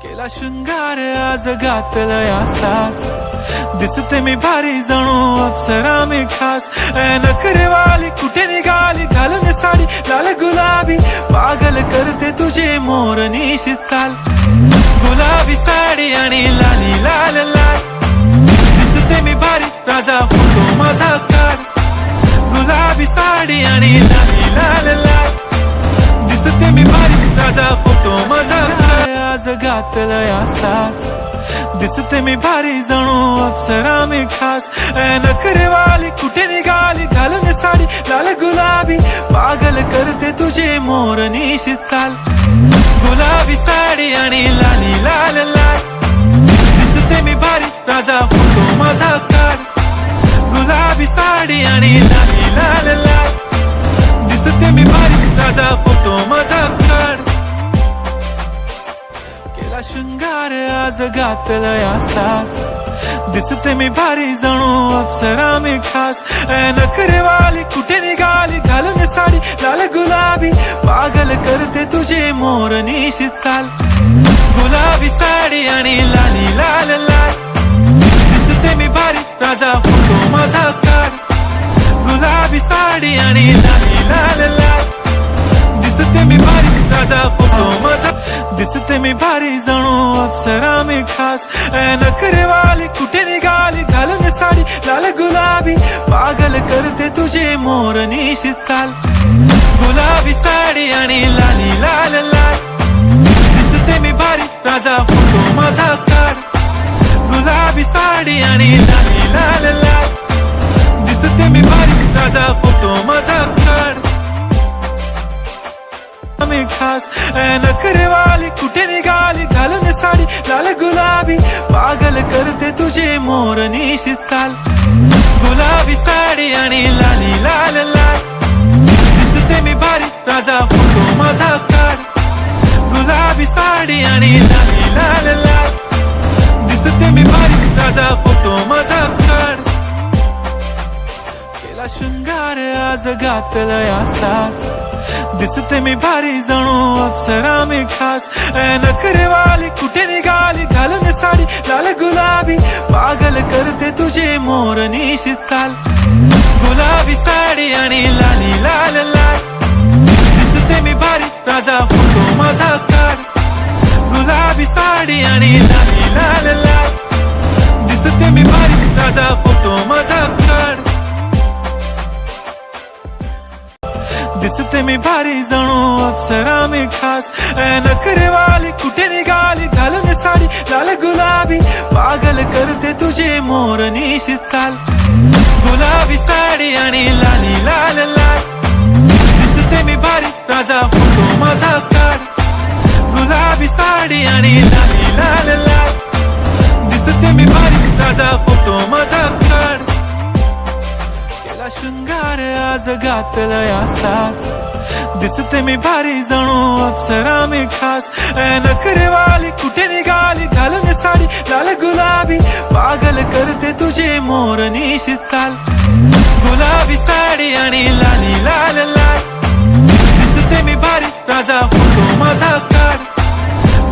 केला शृंगार आज घातला असाच, दिसते मी भारी जणू अप्सरा मी खास. नखरेवाली कुठे निघाली घालून साडी लाल गुलाबी, पागल करते तुझे मोर निशी चाल. गुलाबी साडी आणि लाली लाल लाल, दिसते मी भारी राजा फोटो माझा काढ. गुलाबी साडी आणि लाली लाल लाल, दिसते मी भारी राजा फोटो माझा काढ. आज घातला असाच, दिसते मी भारी जणू अप्सरा मी खास. नखरेवाली कुठे निघाली घालून साडी लाल गुलाबी, पागल करते तुझे मोर निशी चाल. गुलाबी साडी आणि लाली लाल लाल, दिसते मी भारी राजा फोटो माझा काढ. गुलाबी साडी आणि लाली लाल लाल, दिसते मी भारी राजा फोटो माझा काढ. केला शृंगार आज घातला असाच, दिसते मी भारी जणू अप्सरा मी खास. नखरेवाली कुठे निघाली घालून साडी लाल गुलाबी, पागल करते तुझे मोर निशी चाल. गुलाबी साडी आणि लाली लाल लाल, दिसते मी भारी राजा फोटो माझा काढ. गुलाबी साडी आणि लाली लाल लाल, दिसते मी भारी राजा फोटो माझा. दिसते मी भारी जणू अप्सरा मी खास. नखरेवाली कुठे निघाली घालून साडी लाल गुलाबी, पागल करते तुझे मोर निशी चाल. गुलाबी साडी आणि लाली लाल लाल, दिसते मी भारी राजा फोटो माझा काढ. गुलाबी साडी आणि लाली लाल लाल, दिसते मी भारी राजा फोटो माझा काढ. मी खास. नखरेवाली कुठे निघाली घालून साडी लाल गुलाबी, पागल करते तुझे मोर निशी चाल. गुलाबी साडी आणि लाली लाल लाल, दिसते मी भारी राजा फोटो माझा काढ. गुलाबी साडी आणि लाली लाल लाल, दिसते मी भारी राजा फोटो माझा काढ. केला शृंगार आज घातला असाच, दिसते मी भारी जणू अप्सरा मी खास. नखरेवाली कुठे निघाली घालून साडी लाल गुलाबी, पागल करते तुझे मोर निशी चाल. गुलाबी साडी आणि लाली लाल लाल, दिसते मी भारी राजा फोटो माझा काढ. गुलाबी साडी आणि लाली लाल लाल, दिसते मी भारी राजा फोटो माझा काढ. दिसते मी भारी जणू अप्सरा मी खास. नखरेवाली कुठे निघाली घालून साडी लाल गुलाबी, पागल करते तुझे मोर निशी चाल. गुलाबी साडी आणि लाली लाल लाल, दिसते मी भारी राजा फोटो माझा काढ. गुलाबी साडी आणि लाली लाल लाल, दिसते मी भारी राजा फोटो माझा काढ. केला शृंगार आज घातला असाच, दिसते मी भारी जणू अप्सरा मी खास. नखरेवाली कुठे निघाली घालून साडी लाल गुलाबी, पागल करते तुझे मोर निशी चाल. गुलाबी साडी आणि लाली लाल लाल, दिसते मी भारी राजा फोटो माझा काढ.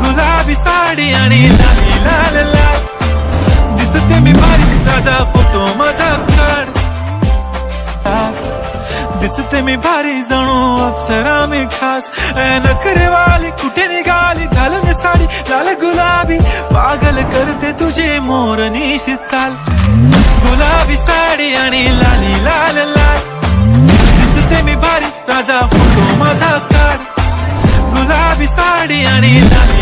गुलाबी साडी आणि लाली लाल लाल, दिसते मी भारी राजा फोटो माझा काढ. दिसते मी भारी जणू अप्सरा मी खास. नखरेवाली कुठे निघाली घालून साडी लाल गुलाबी, पागल करते तुझे मोर निशी चाल. गुलाबी साडी आणि लाली लाल लाल, दिसते मी भारी राजा फोटो माझा काढ. गुलाबी साडी आणि लाली